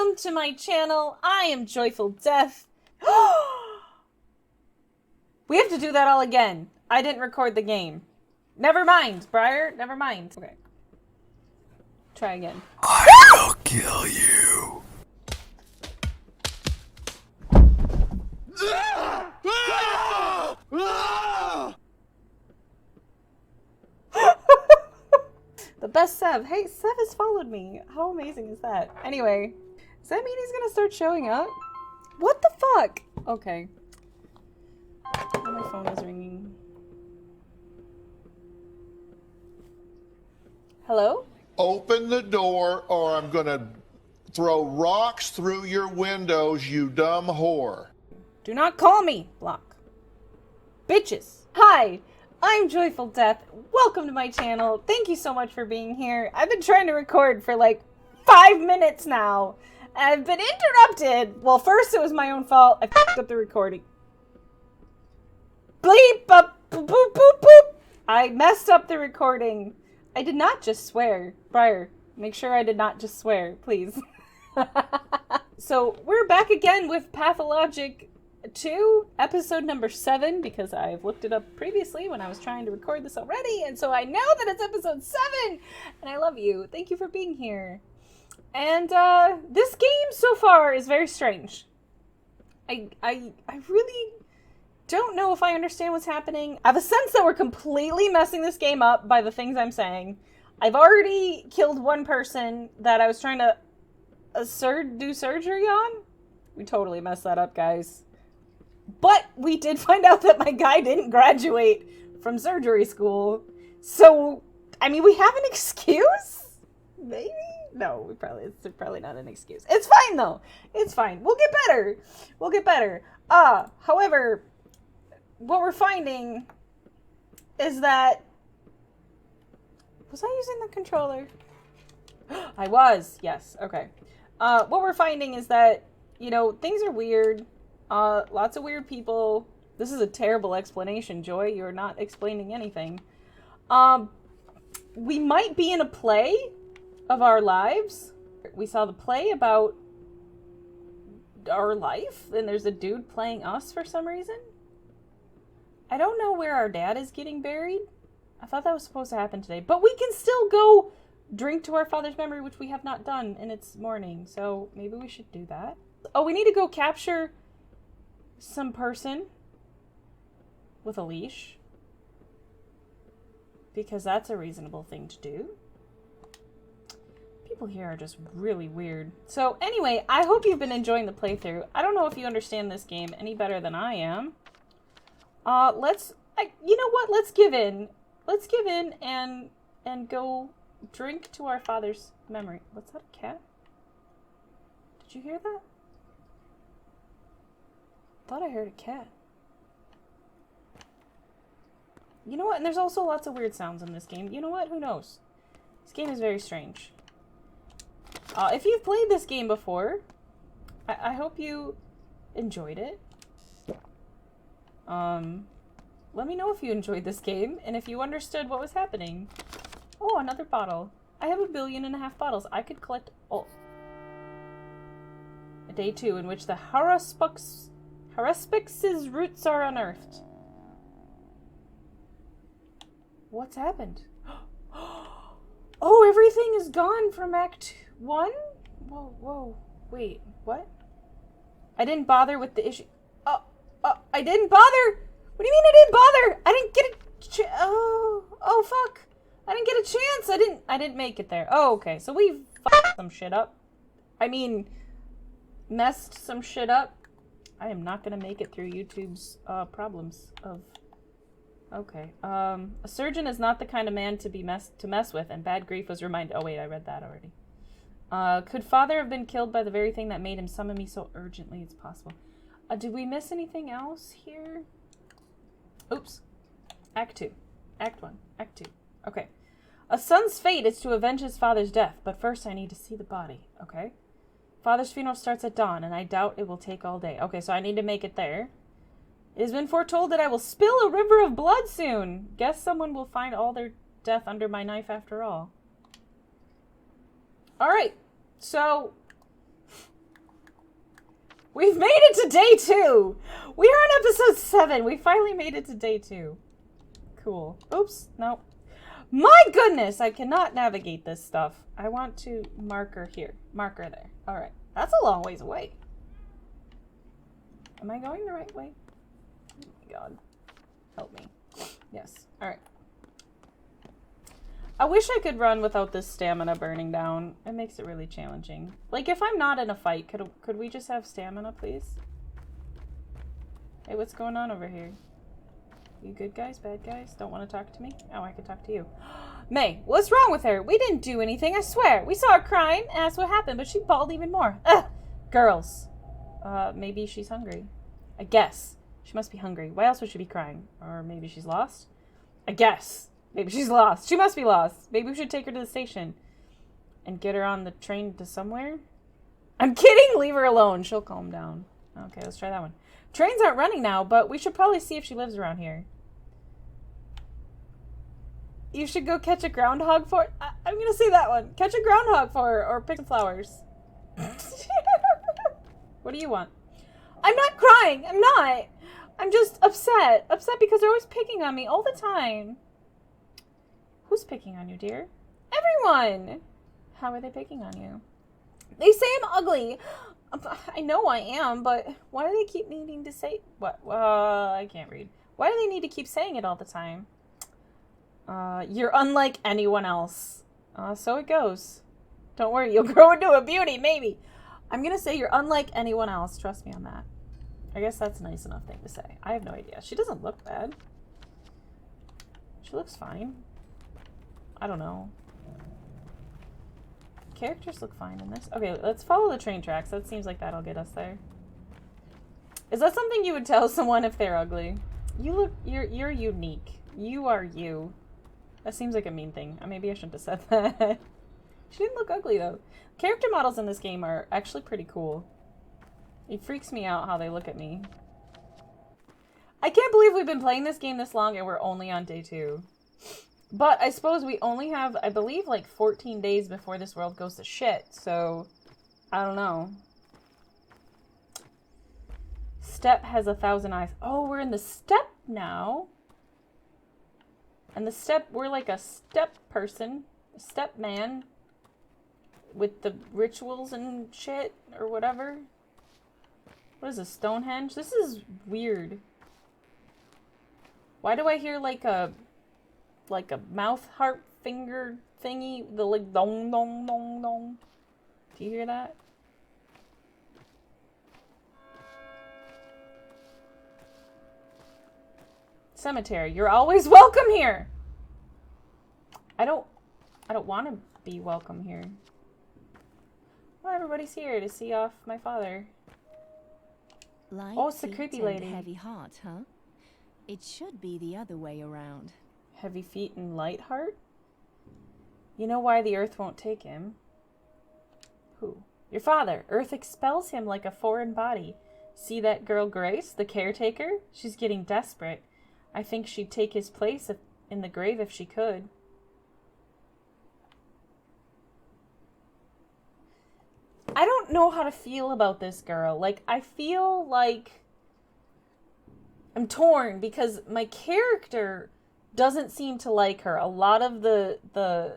Welcome to my channel. I am JoyfulDeath. We have to do that all again. I didn't record the game. Never mind, Briar. Never mind. Okay. Try again. I will kill you. The best Sev. Hey, Sev has followed me. How amazing is that? Anyway, does that mean he's gonna start showing up? What the fuck? Okay. Oh, my phone is ringing. Hello? Open the door or I'm gonna throw rocks through your windows, you dumb whore. Do not call me! Block. Bitches. Hi, I'm JoyfulDeath. Welcome to my channel. Thank you so much for being here. I've been trying to record for like 5 minutes now. I've been interrupted. Well, first it was my own fault. I fucked up the recording. Bleep up, boop, boop, boop, boop. I messed up the recording. I did not just swear. Briar, make sure I did not just swear, please. So, we're back again with Pathologic 2, episode number 7, because I've looked it up previously when I was trying to record this already, and so I know that it's episode 7! And I love you. Thank you for being here. And, this game so far is very strange. I really don't know if I understand what's happening. I have a sense that we're completely messing this game up by the things I'm saying. I've already killed one person that I was trying to do surgery on. We totally messed that up, guys. But we did find out that my guy didn't graduate from surgery school. So, I mean, we have an excuse? Maybe? No, it's probably not an excuse. It's fine, though. It's fine. We'll get better. We'll get better. However, what we're finding is that... Was I using the controller? I was. Yes. Okay. What we're finding is that, you know, things are weird. Lots of weird people. This is a terrible explanation, Joy. You're not explaining anything. We might be in a play of our lives. We saw the play about our life, and there's a dude playing us for some reason. I don't know where our dad is getting buried. I thought that was supposed to happen today. But we can still go drink to our father's memory, which we have not done, and it's morning. So maybe we should do that. Oh, we need to go capture some person with a leash, because that's a reasonable thing to do. People here are just really weird. So anyway, I hope you've been enjoying the playthrough. I don't know if you understand this game any better than I am. You know what? Let's give in. Let's give in and go drink to our father's memory. What's that, a cat? Did you hear that? Thought I heard a cat. You know what? And there's also lots of weird sounds in this game. You know what? Who knows? This game is very strange. If you've played this game before, I hope you enjoyed it. Let me know if you enjoyed this game and if you understood what was happening. Oh, another bottle. I have 1.5 billion bottles. I could collect all. Day 2, in which the Haruspix's roots are unearthed. What's happened? Oh, everything is gone from Act 1? Whoa, wait, what? I didn't bother with the issue. I didn't bother! What do you mean I didn't bother? I didn't get a oh, fuck. I didn't get a chance. I didn't make it there. Oh, okay, so we fucked some shit up. I mean, messed some shit up. I am not gonna make it through YouTube's problems of... Okay. A surgeon is not the kind of man to mess with, and bad grief was reminded. Oh wait, I read that already. Could father have been killed by the very thing that made him summon me so urgently as possible? Did we miss anything else here? Oops. Act 2. Act 1. Act 2. Okay. A son's fate is to avenge his father's death, but first I need to see the body. Okay. Father's funeral starts at dawn, and I doubt it will take all day. Okay, so I need to make it there. It has been foretold that I will spill a river of blood soon. Guess someone will find all their death under my knife after all. Alright, so We've made it to day 2! We are on episode 7! We finally made it to day 2. Cool. Oops, nope. My goodness, I cannot navigate this stuff. I want to marker here. Marker there. Alright. That's a long ways away. Am I going the right way? Oh my god. Help me. Yes. Alright. I wish I could run without this stamina burning down. It makes it really challenging. Like, if I'm not in a fight, could we just have stamina, please? Hey, what's going on over here? You good guys? Bad guys? Don't want to talk to me? Oh, I could talk to you. May, what's wrong with her? We didn't do anything, I swear. We saw her crying, and that's what happened, but she bawled even more. Ugh! Girls. Maybe she's hungry. I guess. She must be hungry. Why else would she be crying? Or maybe she's lost? I guess. Maybe she's lost. She must be lost. Maybe we should take her to the station and get her on the train to somewhere. I'm kidding. Leave her alone. She'll calm down. Okay, let's try that one. Trains aren't running now, but we should probably see if she lives around here. You should go catch a groundhog for... I'm going to say that one. Catch a groundhog for her or pick some flowers. What do you want? I'm not crying. I'm not. I'm just upset. Upset because they're always picking on me all the time. Who's picking on you, dear? Everyone! How are they picking on you? They say I'm ugly. I know I am, but why do they keep needing to say... What? I can't read. Why do they need to keep saying it all the time? You're unlike anyone else. So it goes. Don't worry, you'll grow into a beauty, maybe. I'm gonna say you're unlike anyone else. Trust me on that. I guess that's a nice enough thing to say. I have no idea. She doesn't look bad. She looks fine. I don't know. Characters look fine in this. Okay, let's follow the train tracks. That seems like that'll get us there. Is that something you would tell someone if they're ugly? You're unique. You are you. That seems like a mean thing. Maybe I shouldn't have said that. She didn't look ugly though. Character models in this game are actually pretty cool. It freaks me out how they look at me. I can't believe we've been playing this game this long and we're only on day 2. But I suppose we only have, I believe, like 14 days before this world goes to shit, so I don't know. Steppe has 1,000 eyes. Oh, we're in the steppe now. And the steppe, we're like a steppe person, a steppe man with the rituals and shit or whatever. What is this, Stonehenge? This is weird. Why do I hear like a mouth harp finger thingy? The like dong dong dong dong. Do you hear that? Cemetery. You're always welcome here. I don't want to be welcome here. Well, everybody's here to see off my father. Light Oh, it's the feet creepy and lady. heavy heart, huh? It should be the other way around. Heavy feet and light heart? You know why the earth won't take him? Who? Your father. Earth expels him like a foreign body. See that girl Grace, the caretaker? She's getting desperate. I think she'd take his place in the grave if she could. I don't know how to feel about this girl. Like, I feel like I'm torn because my character doesn't seem to like her. A lot of the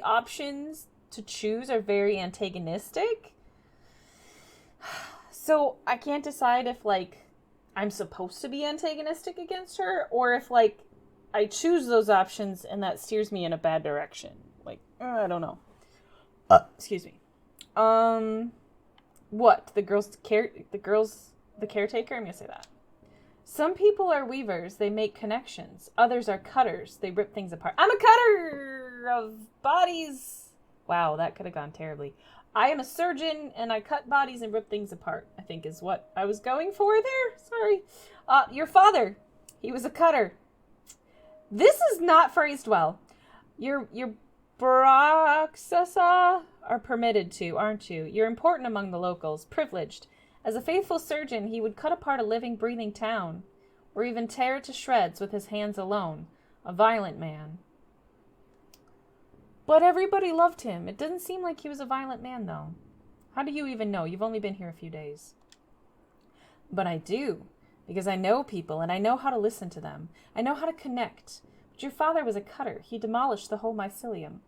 options to choose are very antagonistic. So I can't decide if like I'm supposed to be antagonistic against her or if like I choose those options and that steers me in a bad direction. Like, I don't know. Excuse me. What? The caretaker? I'm gonna say that. Some people are weavers. They make connections. Others are cutters. They rip things apart. I'm a cutter of bodies. Wow, that could have gone terribly. I am a surgeon, and I cut bodies and rip things apart, I think is what I was going for there. Sorry. Your father. He was a cutter. This is not phrased well. Your Braxasa are permitted to, aren't you? You're important among the locals, privileged. As a faithful surgeon, he would cut apart a living, breathing town, or even tear it to shreds with his hands alone. A violent man. But everybody loved him. It doesn't seem like he was a violent man, though. How do you even know? You've only been here a few days. But I do, because I know people, and I know how to listen to them. I know how to connect. But your father was a cutter. He demolished the whole mycelium.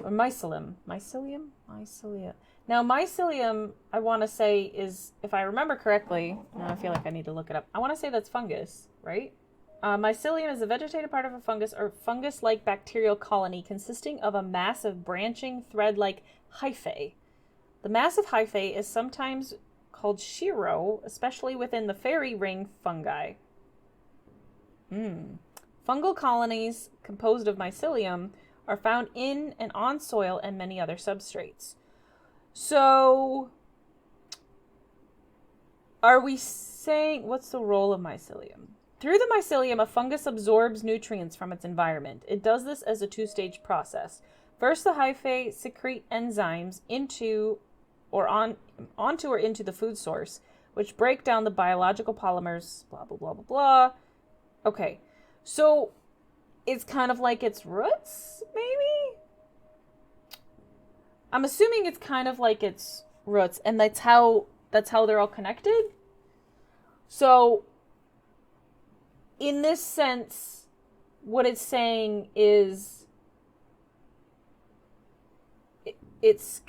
Or mycelium. Mycelium? Mycelia. Now, mycelium, I want to say, is, if I remember correctly, now I feel like I need to look it up. I want to say that's fungus, right? Mycelium is a vegetative part of a fungus or fungus-like bacterial colony consisting of a mass of branching thread-like hyphae. The mass of hyphae is sometimes called shiro, especially within the fairy ring fungi. Fungal colonies composed of mycelium are found in and on soil and many other substrates. So, are we saying, what's the role of mycelium? Through the mycelium, a fungus absorbs nutrients from its environment. It does this as a two-stage process. First, the hyphae secrete enzymes onto or into the food source, which break down the biological polymers, blah, blah, blah, blah, blah. Okay, so it's kind of like its roots, maybe? I'm assuming it's kind of like its roots, and that's how they're all connected. So, in this sense, what it's saying is it's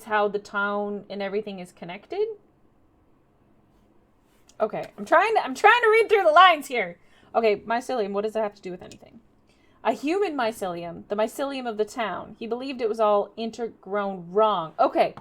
how the town and everything is connected. Okay, I'm trying to read through the lines here. Okay, mycelium, what does that have to do with anything? A human mycelium, the mycelium of the town. He believed it was all intergrown wrong. Okay,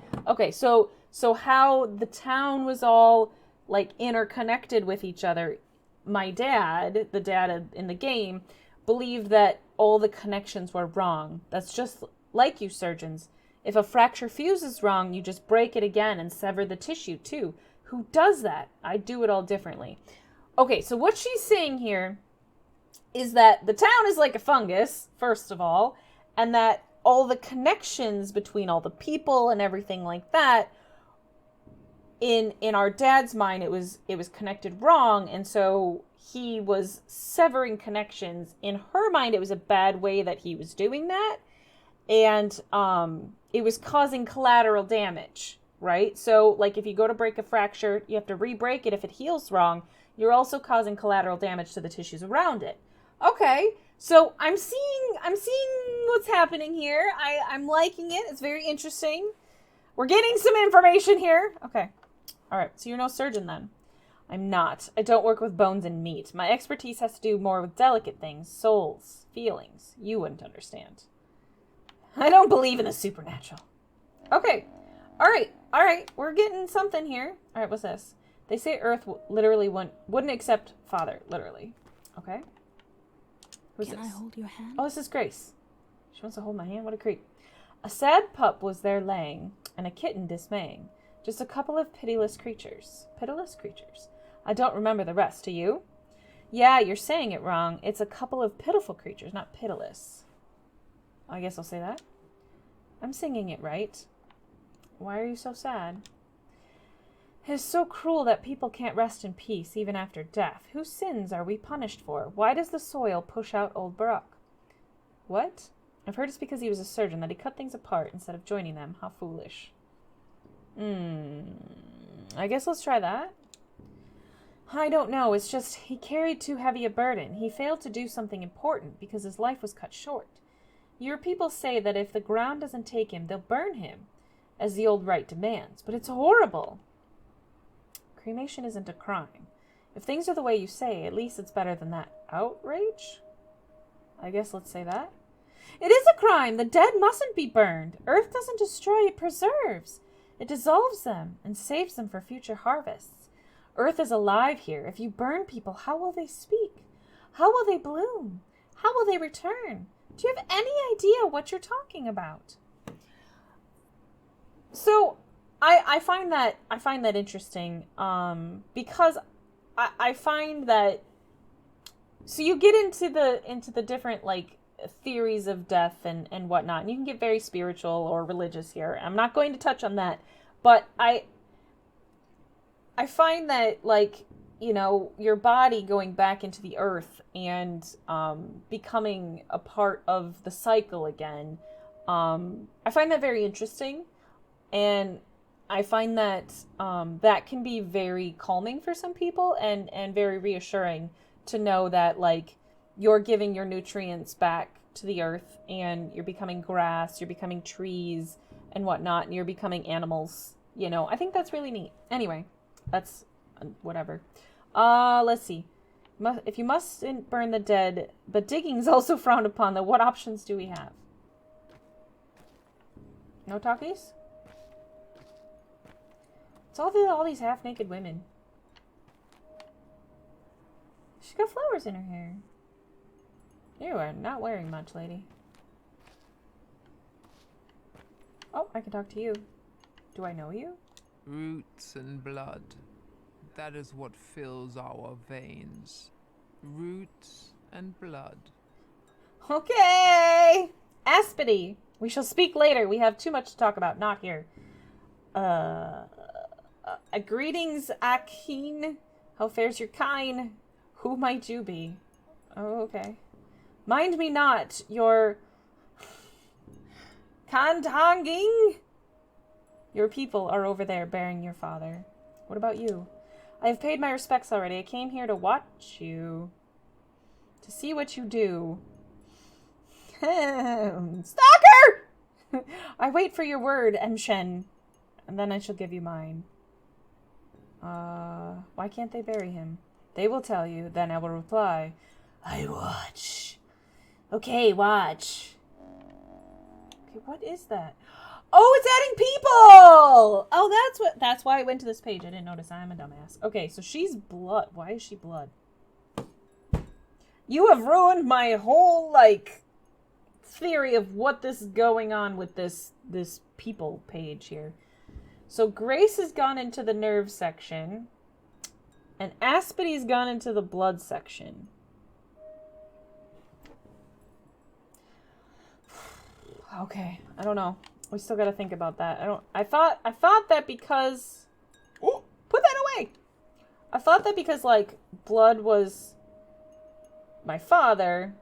so how the town was all like interconnected with each other. My dad, the dad in the game, believed that all the connections were wrong. That's just like you surgeons. If a fracture fuse is wrong, you just break it again and sever the tissue too. Who does that? I do it all differently. Okay, so what she's saying here is that the town is like a fungus, first of all, and that all the connections between all the people and everything like that, in our dad's mind, it was connected wrong, and so he was severing connections. In her mind, it was a bad way that he was doing that, and it was causing collateral damage, right? So, like, if you go to break a fracture, you have to re-break it if it heals wrong. You're also causing collateral damage to the tissues around it. Okay, so I'm seeing what's happening here. I'm liking it. It's very interesting. We're getting some information here. Okay. All right, so you're no surgeon then. I'm not. I don't work with bones and meat. My expertise has to do more with delicate things, souls, feelings. You wouldn't understand. I don't believe in the supernatural. Okay. All right. We're getting something here. All right, what's this? They say Earth literally wouldn't accept Father, literally. Okay. Who's Can this? I hold your hand? Oh, this is Grace. She wants to hold my hand? What a creep. A sad pup was there laying, and a kitten dismaying. Just a couple of pitiless creatures. Pitiless creatures. I don't remember the rest. Do you? Yeah, you're saying it wrong. It's a couple of pitiful creatures, not pitiless. I guess I'll say that. I'm singing it right. Why are you so sad? It is so cruel that people can't rest in peace even after death. Whose sins are we punished for? Why does the soil push out old Baruch? What? I've heard it's because he was a surgeon, that he cut things apart instead of joining them. How foolish. I guess let's try that. I don't know. It's just he carried too heavy a burden. He failed to do something important because his life was cut short. Your people say that if the ground doesn't take him, they'll burn him, as the old rite demands. But it's horrible. Cremation isn't a crime. If things are the way you say, at least it's better than that. Outrage? I guess let's say that. It is a crime. The dead mustn't be burned. Earth doesn't destroy, it preserves. It dissolves them and saves them for future harvests. Earth is alive here. If you burn people, how will they speak? How will they bloom? How will they return? Do you have any idea what you're talking about? So I find that interesting because I find that, so you get into the different like theories of death and whatnot, and you can get very spiritual or religious here. I'm not going to touch on that, but I find that, like, you know, your body going back into the earth and becoming a part of the cycle again, I find that very interesting, and I find that that can be very calming for some people and very reassuring to know that, like, you're giving your nutrients back to the earth and you're becoming grass, you're becoming trees and whatnot, and you're becoming animals. You know, I think that's really neat. Anyway, that's whatever. Let's see. If you mustn't burn the dead, but digging's also frowned upon, though, what options do we have? No talkies? It's all these half-naked women. She's got flowers in her hair. You are not wearing much, lady. Oh, I can talk to you. Do I know you? Roots and blood. That is what fills our veins. Roots and blood. Okay! Aspity! We shall speak later. We have too much to talk about. Not here. Greetings, Akin. How fares your kine? Who might you be? Oh, okay. Mind me not, your Kantanging. Your people are over there bearing your father. What about you? I have paid my respects already. I came here to watch you. To see what you do. Stalker! I wait for your word, Emshen, and then I shall give you mine. Why can't they bury him? They will tell you, then I will reply. I watch. Okay, watch. Okay, what is that? Oh, it's adding people! Oh, that's why I went to this page. I didn't notice. I'm a dumbass. Okay, so she's blood. Why is she blood? You have ruined my whole, like, theory of what this is going on with this people page here. So Grace has gone into the nerve section, and Aspity's gone into the blood section. Okay, I don't know. We still gotta think about that. I thought that because... Oh, put that away! I thought that because, like, blood was my father.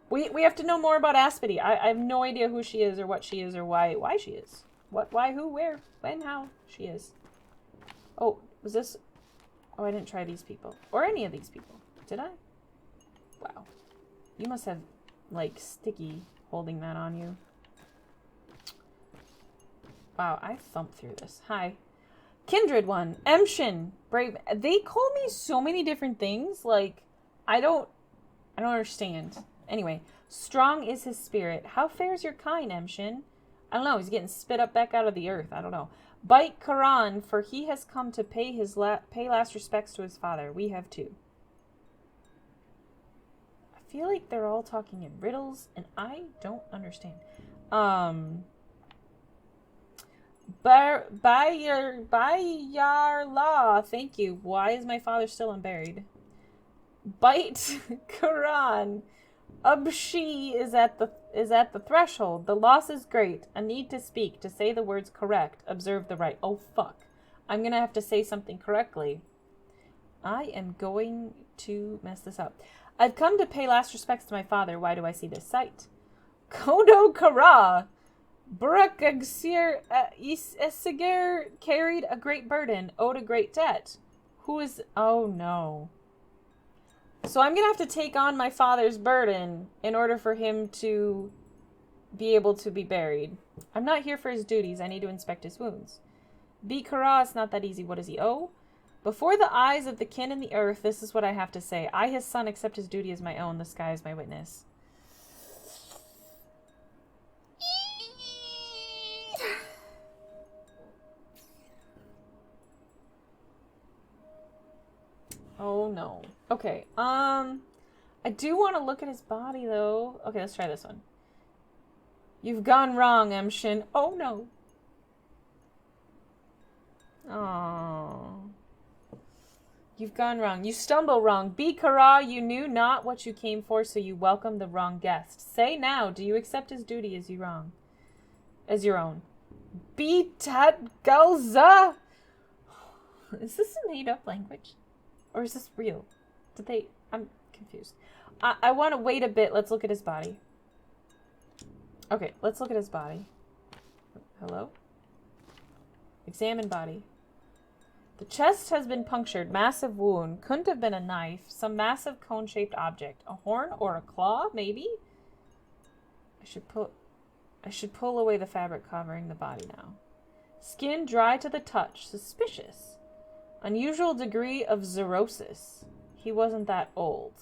We have to know more about Aspity. I have no idea who she is or what she is or why she is. What, why, who, where, when, how she is. Oh, was this... Oh, I didn't try these people. Or any of these people. Did I? Wow. You must have, like, sticky holding that on you. Wow, I thumped through this. Hi. Kindred one. Emshin. Brave. They call me so many different things. Like, I don't understand. Anyway. Strong is his spirit. How fares your kind, Emshin? I don't know. He's getting spit up back out of the earth. I don't know. Bite Karan, for he has come to pay his pay last respects to his father. We have too. I feel like they're all talking in riddles, and I don't understand. Bayar law. Thank you. Why is my father still unburied? Bite Quran. Ubshi is at the threshold. The loss is great. A need to speak, to say the words correct. Observe the right. Oh fuck. I'm gonna have to say something correctly. I am going to mess this up. I've come to pay last respects to my father. Why do I see this sight? Kodo Kara. Burak Agsir Esiger carried a great burden, owed a great debt. Who is... Oh, no. So I'm going to have to take on my father's burden in order for him to be able to be buried. I'm not here for his duties. I need to inspect his wounds. Bikara, it's not that easy. What does he owe? Before the eyes of the kin and the earth, this is what I have to say. I, his son, accept his duty as my own. The sky is my witness. Oh no. Okay, I do want to look at his body though. Okay, let's try this one. You've gone wrong, Emshin. Oh no. Oh. You've gone wrong. You stumble wrong. Bikara, you knew not what you came for, so you welcomed the wrong guest. Say now, do you accept his duty as your own? Bitat Galza. Is this a made-up language? Or is this real? I'm confused. I want to wait a bit. Let's look at his body. Okay, let's look at his body. Hello? Examine body. The chest has been punctured. Massive wound. Couldn't have been a knife. Some massive cone-shaped object. A horn or a claw, maybe? I should pull away the fabric covering the body now. Skin dry to the touch. Suspicious. Unusual degree of xerosis. He wasn't that old.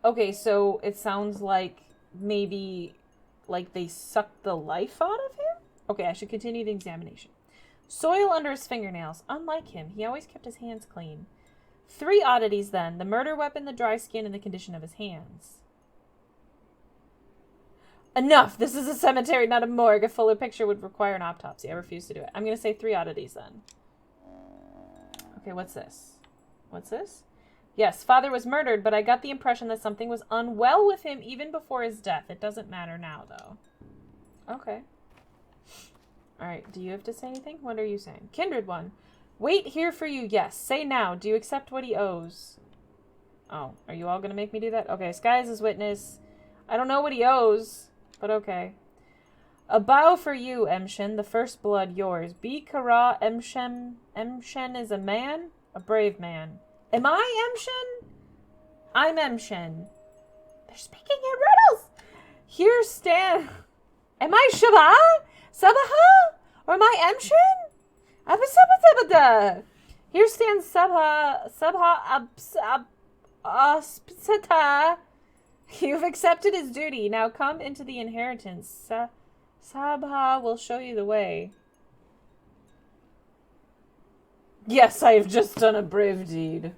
Okay, so it sounds like maybe like they sucked the life out of him? Okay, I should continue the examination. Soil under his fingernails. Unlike him, he always kept his hands clean. 3 oddities then. The murder weapon, the dry skin, and the condition of his hands. Enough! This is a cemetery, not a morgue. A fuller picture would require an autopsy. I refuse to do it. I'm going to say 3 oddities then. Okay, what's this? What's this? Yes, father was murdered, but I got the impression that something was unwell with him even before his death. It doesn't matter now, though. Okay. Alright, do you have to say anything? What are you saying? Kindred one. Wait here for you, yes. Say now. Do you accept what he owes? Oh, are you all going to make me do that? Okay, Sky is his witness. I don't know what he owes, but okay. A bow for you, Emshen. The first blood, yours. Be Kara Emshen. Emshen is a man? A brave man. Am I Emshen? I'm Emshen. They're speaking in riddles. Here stand... Am I Shabah? Sabaha? Or am I Emshen? Abasabasabada. Here stands Sabha Aspsata. You've accepted his duty. Now come into the inheritance. Sabha will show you the way. Yes, I have just done a brave deed.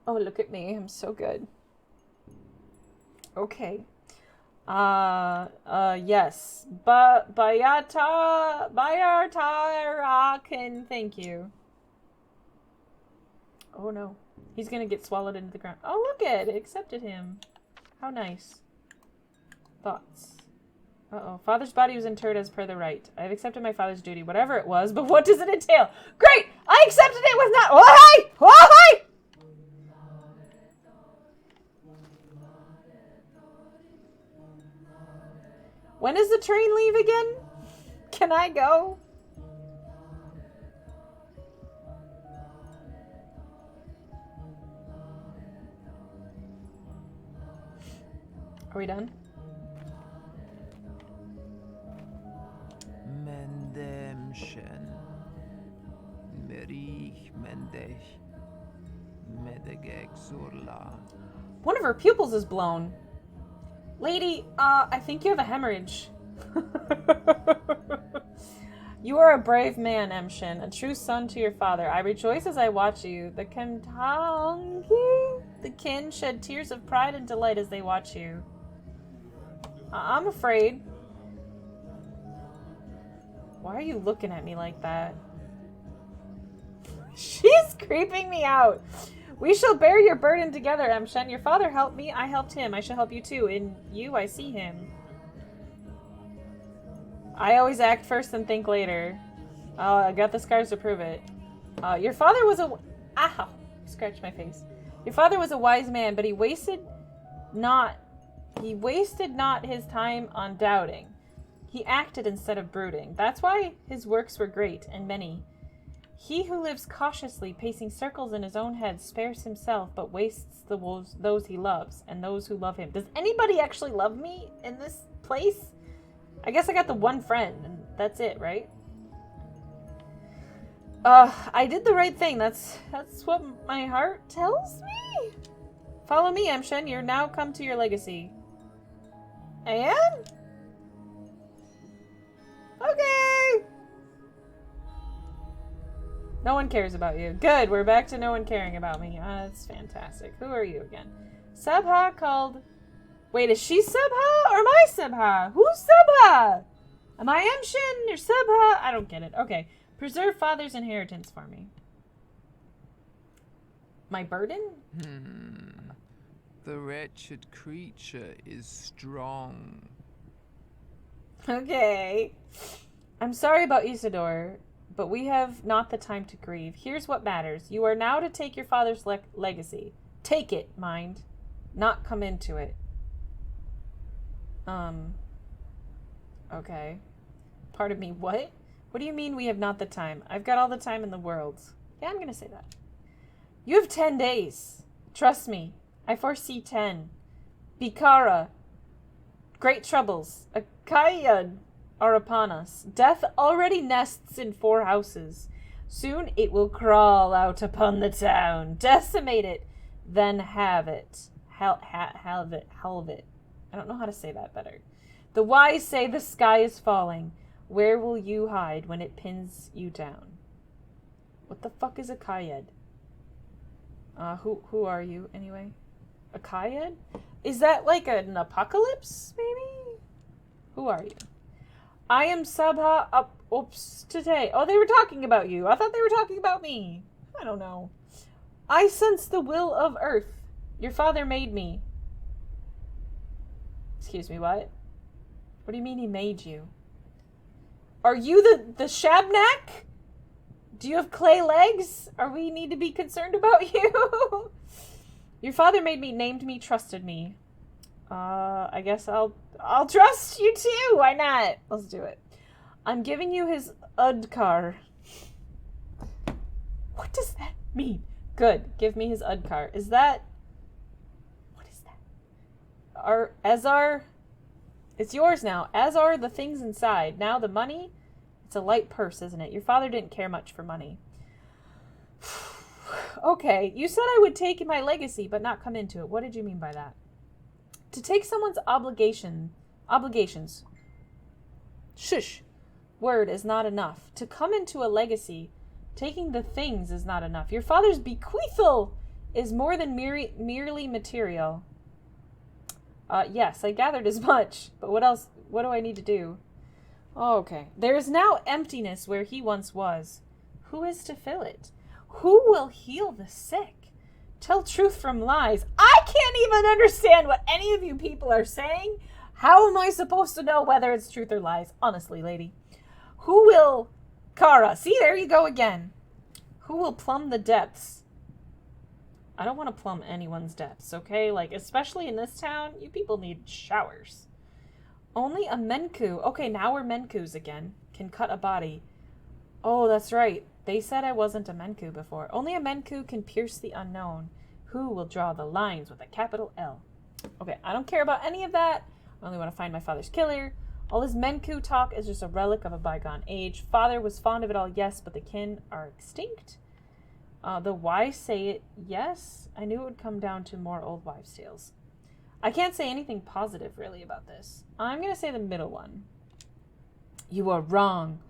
Oh, look at me. I'm so good. Okay. Yes. Bayartarakan, thank you. Oh no. He's gonna get swallowed into the ground. Oh, look at it. Accepted him. How nice. Thoughts. Uh-oh. Father's body was interred as per the right. I have accepted my father's duty, whatever it was, but what does it entail? Great! I accepted it with not- Oh, hi! Oh, hi! When does the train leave again? Can I go? Are we done? Mendemshen. Merich Mendech. Medegek Zurla. One of her pupils is blown. Lady, I think you have a hemorrhage. You are a brave man, Emshin, a true son to your father. I rejoice as I watch you. The kin shed tears of pride and delight as they watch you. I'm afraid. Why are you looking at me like that? She's creeping me out. We shall bear your burden together, Emshen. Your father helped me, I helped him. I shall help you too. In you, I see him. I always act first and think later. I got the scars to prove it. Your father was a... Ow! Scratched my face. Your father was a wise man, but he wasted not his time on doubting. He acted instead of brooding. That's why his works were great and many. He who lives cautiously, pacing circles in his own head, spares himself, but wastes those he loves, and those who love him. Does anybody actually love me in this place? I guess I got the one friend, and that's it, right? I did the right thing. That's what my heart tells me. Follow me, Emshen. You're now come to your legacy. I am? Okay. No one cares about you. Good, we're back to no one caring about me. That's fantastic. Who are you again? Sabha called... Wait, is she Sabha or am I Sabha? Who's Sabha? Am I Emshin or Sabha? I don't get it. Okay. Preserve father's inheritance for me. My burden? The wretched creature is strong. Okay. I'm sorry about Isidore, but we have not the time to grieve. Here's what matters. You are now to take your father's legacy. Take it, mind. Not come into it. Okay. Pardon me, what? What do you mean we have not the time? I've got all the time in the world. Yeah, I'm gonna say that. You have 10 days. Trust me. I foresee 10. Bikara. Great troubles. Akayad are upon us. Death already nests in 4 houses. Soon it will crawl out upon the town. Decimate it. Then have it. Halve it. I don't know how to say that better. The wise say the sky is falling. Where will you hide when it pins you down? What the fuck is a Kayed? Who are you, anyway? A Kayed? Is that like an apocalypse, maybe? Who are you? I am Sabha Upstate. Oh, they were talking about you. I thought they were talking about me. I don't know. I sense the will of Earth. Your father made me. Excuse me, what? What do you mean he made you? Are you the Shabnak? Do you have clay legs? Are we need to be concerned about you? Your father made me, named me, trusted me. I guess I'll trust you too. Why not? Let's do it. I'm giving you his Udkar. What does that mean? Good. Give me his Udkar. Is that... What is that? Azar... It's yours now, as are the things inside. Now the money, it's a light purse, isn't it? Your father didn't care much for money. Okay, you said I would take my legacy, but not come into it. What did you mean by that? To take someone's obligations. Shush. Word is not enough. To come into a legacy, taking the things is not enough. Your father's bequeathal is more than merely material. Yes, I gathered as much. But what else? What do I need to do? Oh, okay. There is now emptiness where he once was. Who is to fill it? Who will heal the sick? Tell truth from lies. I can't even understand what any of you people are saying. How am I supposed to know whether it's truth or lies? Honestly, lady. Who will... Kara. See, there you go again. Who will plumb the depths? I don't want to plumb anyone's depths, okay? Like, especially in this town, you people need showers. Only a Menku. Okay, now we're Menkus again. Can cut a body. Oh, that's right. They said I wasn't a Menku before. Only a Menku can pierce the unknown. Who will draw the lines with a capital L? Okay, I don't care about any of that. I only want to find my father's killer. All this Menku talk is just a relic of a bygone age. Father was fond of it all, yes, but the kin are extinct. The wise say it, yes. I knew it would come down to more old wives' tales. I can't say anything positive, really, about this. I'm going to say the middle one. You are wrong.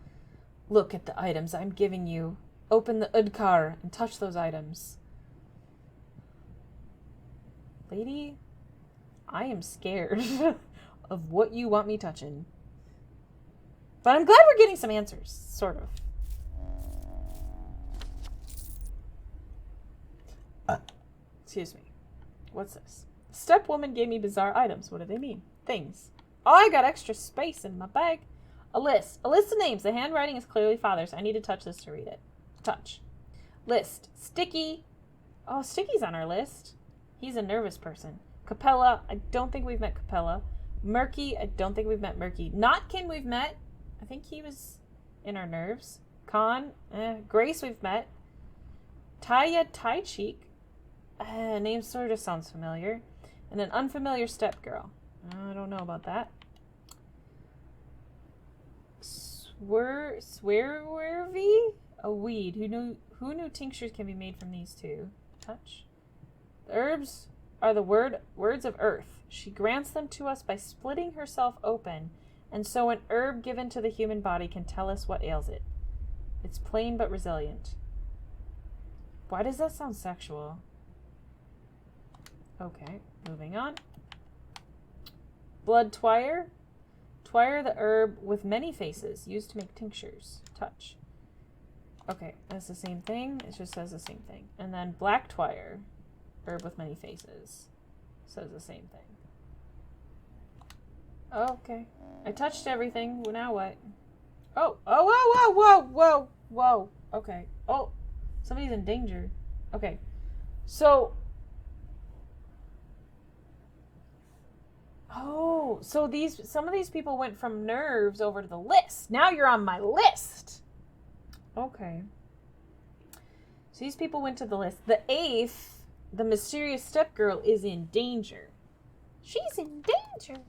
Look at the items I'm giving you. Open the Udkar and touch those items. Lady, I am scared of what you want me touching. But I'm glad we're getting some answers, sort of. Excuse me. What's this? Stepwoman gave me bizarre items. What do they mean? Things. Oh, I got extra space in my bag. A list. A list of names. The handwriting is clearly father's. I need to touch this to read it. Touch. List. Sticky. Oh, Sticky's on our list. He's a nervous person. Capella. I don't think we've met Capella. Murky. I don't think we've met Murky. Notkin we've met. I think he was in our nerves. Khan. Grace we've met. Taya Tai Cheek. Name sort of sounds familiar. And an unfamiliar step girl. I don't know about that. Swervy? A weed. Who knew tinctures can be made from these two? Touch. The herbs are the words of earth. She grants them to us by splitting herself open, and so an herb given to the human body can tell us what ails it. It's plain but resilient. Why does that sound sexual? Okay, moving on. Blood twire. Twire, the herb with many faces, used to make tinctures. Touch. Okay, that's the same thing. It just says the same thing. And then black twire, herb with many faces, says the same thing. Okay. I touched everything. Well, now what? Oh, whoa. Okay. Oh, somebody's in danger. Okay. So, Oh, so some of these people went from nerves over to the list. Now you're on my list. Okay. So these people went to the list. The 8th, the mysterious stepgirl, is in danger. She's in danger.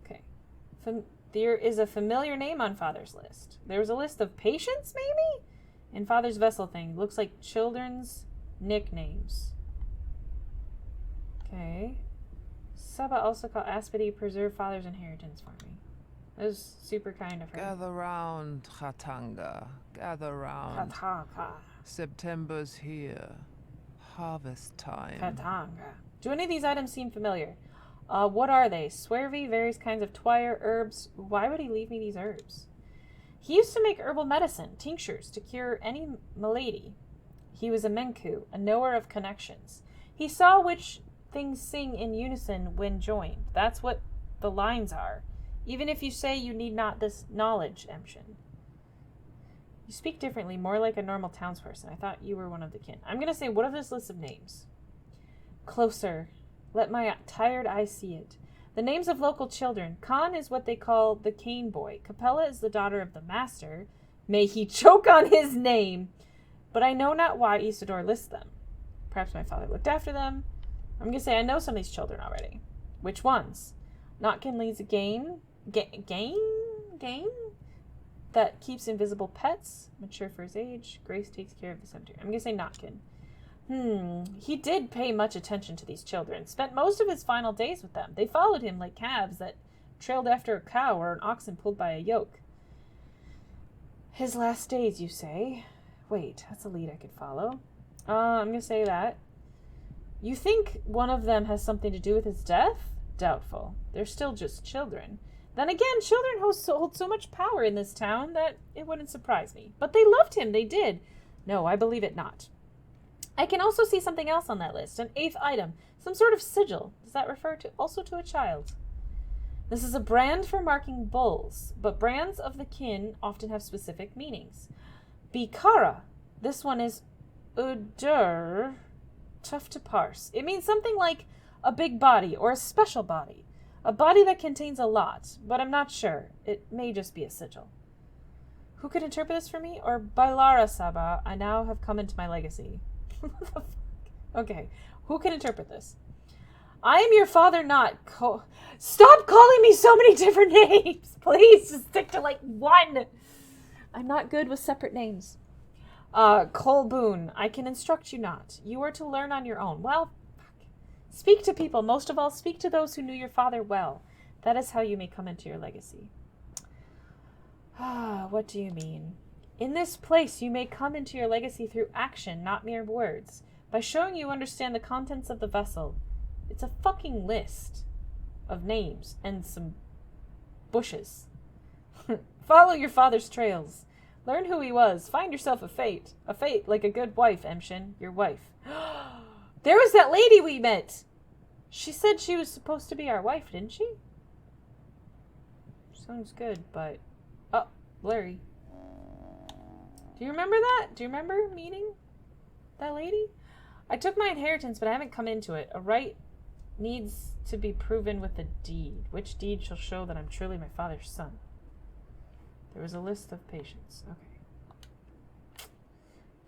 Okay. There is a familiar name on Father's list. There was a list of patients, maybe? In Father's vessel thing. Looks like children's nicknames. Okay. Saba also called Aspity preserve Father's inheritance for me. That was super kind of her. Gather round, Khatanga. Gather round. Kataka. September's here. Harvest time. Katanga. Do any of these items seem familiar? What are they? Swervy, various kinds of twire, herbs. Why would he leave me these herbs? He used to make herbal medicine, tinctures, to cure any malady. He was a Menku, a knower of connections. He saw which things sing in unison when joined. That's what the lines are. Even if you say you need not this knowledge, Emshin. You speak differently, more like a normal townsperson. I thought you were one of the kin. I'm going to say, what of this list of names? Closer. Let my tired eye see it. The names of local children. Khan is what they call the cane boy. Capella is the daughter of the master. May he choke on his name. But I know not why Isidore lists them. Perhaps my father looked after them. I'm going to say I know some of these children already. Which ones? Notkin leads a game that keeps invisible pets, mature for his age. Grace takes care of the cemetery. I'm going to say Notkin. He did pay much attention to these children, spent most of his final days with them. They followed him like calves that trailed after a cow or an oxen pulled by a yoke. His last days, you say? Wait, that's a lead I could follow. I'm going to say that. You think one of them has something to do with his death? Doubtful. They're still just children. Then again, children hold so much power in this town that it wouldn't surprise me. But they loved him, they did. No, I believe it not. I can also see something else on that list. An 8th item. Some sort of sigil. Does that refer also to a child? This is a brand for marking bulls, but brands of the kin often have specific meanings. Bikara. This one is Udur. Tough to parse. It means something like a big body or a special body. A body that contains a lot, but I'm not sure. It may just be a sigil. Who could interpret this for me? Or Bailara Saba, I now have come into my legacy. What the fuck? Okay, who can interpret this? I am your father, not Stop calling me so many different names! Please, just stick to like one! I'm not good with separate names. Colboon, I can instruct you not. You are to learn on your own. Well, fuck. Speak to people. Most of all, speak to those who knew your father well. That is how you may come into your legacy. What do you mean? In this place, you may come into your legacy through action, not mere words. By showing you understand the contents of the vessel. It's a fucking list of names and some bushes. Follow your father's trails. Learn who he was. Find yourself a fate. A fate like a good wife, Emshin. Your wife. There was that lady we met. She said she was supposed to be our wife, didn't she? Sounds good, but... Oh, blurry. Do you remember that? Do you remember meeting that lady? I took my inheritance, but I haven't come into it. A right needs to be proven with a deed. Which deed shall show that I'm truly my father's son? There was a list of patients. Okay.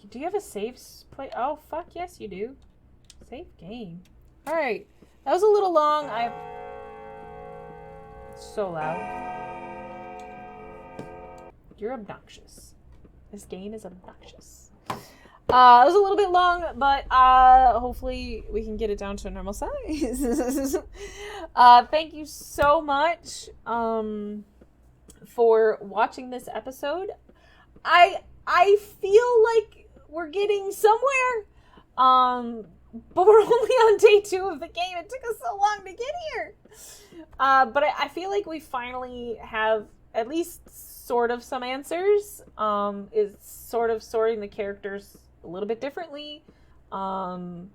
Do you have a save play? Oh, fuck yes, you do. Save game. Alright. That was a little long. So loud. You're obnoxious. This game is obnoxious. It was a little bit long, but hopefully we can get it down to a normal size. Thank you so much for watching this episode. I feel like we're getting somewhere, but we're only on day 2 of the game. It took us so long to get here. But I feel like we finally have at least sort of some answers. Is sort of sorting the characters a little bit differently. I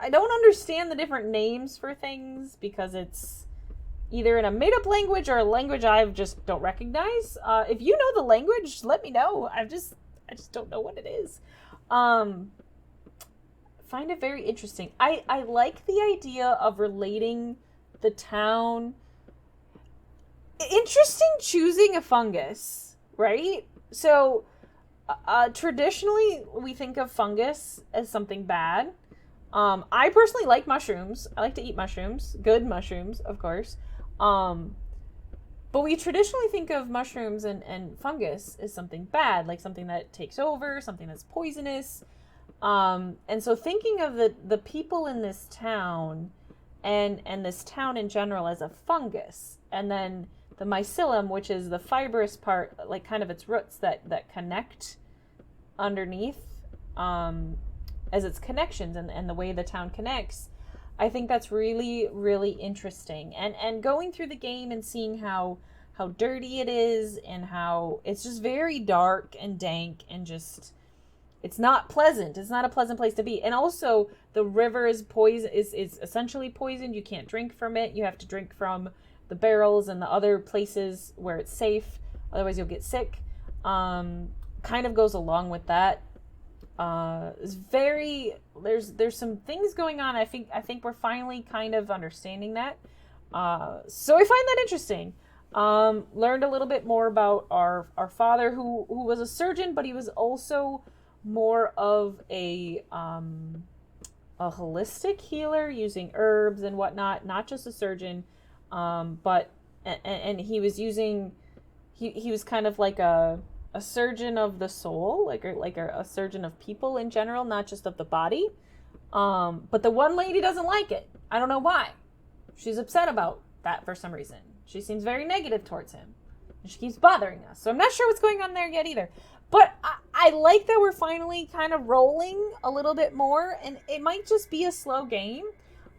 don't understand the different names for things because it's either in a made-up language or a language I just don't recognize. If you know the language, let me know. I just don't know what it is. find it very interesting. I like the idea of relating the town. Interesting choosing a fungus, right? So traditionally we think of fungus as something bad. I personally like mushrooms. I like to eat mushrooms. Good mushrooms, of course. But we traditionally think of mushrooms and fungus as something bad, like something that takes over, something that's poisonous. And so thinking of the people in this town and this town in general as a fungus, and then the mycelium, which is the fibrous part, like kind of its roots that connect underneath, as its connections and the way the town connects, I think that's really, really interesting. And going through the game and seeing how dirty it is and how it's just very dark and dank and just, it's not pleasant. It's not a pleasant place to be. And also the river is essentially poisoned. You can't drink from it. You have to drink from the barrels and the other places where it's safe. Otherwise you'll get sick. Kind of goes along with that. It's very, there's some things going on. I think we're finally kind of understanding that. So I find that interesting. Learned a little bit more about our father who was a surgeon, but he was also more of a holistic healer using herbs and whatnot, not just a surgeon. But he was using, he was kind of like a surgeon of the soul, like a surgeon of people in general, not just of the body. But the one lady doesn't like it. I don't know why. She's upset about that for some reason. She seems very negative towards him. And she keeps bothering us. So I'm not sure what's going on there yet either. But I like that we're finally kind of rolling a little bit more. And it might just be a slow game.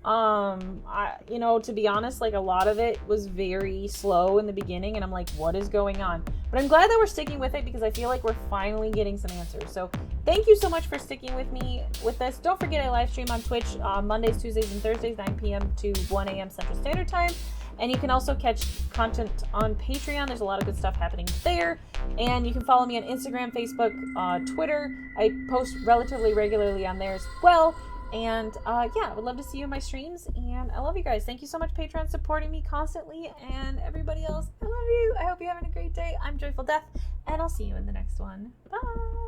To be honest, like a lot of it was very slow in the beginning, and I'm like, what is going on? But I'm glad that we're sticking with it because I feel like we're finally getting some answers. So thank you so much for sticking with me with this. Don't forget I live stream on Twitch Mondays, Tuesdays, and Thursdays, 9 p.m. to 1 a.m. Central Standard Time. And you can also catch content on Patreon. There's a lot of good stuff happening there. And you can follow me on Instagram, Facebook, Twitter. I post relatively regularly on there as well. And I would love to see you in my streams. And I love you guys. Thank you so much, Patreon, supporting me constantly. And everybody else, I love you. I hope you're having a great day. I'm Joyful Death, and I'll see you in the next one. Bye.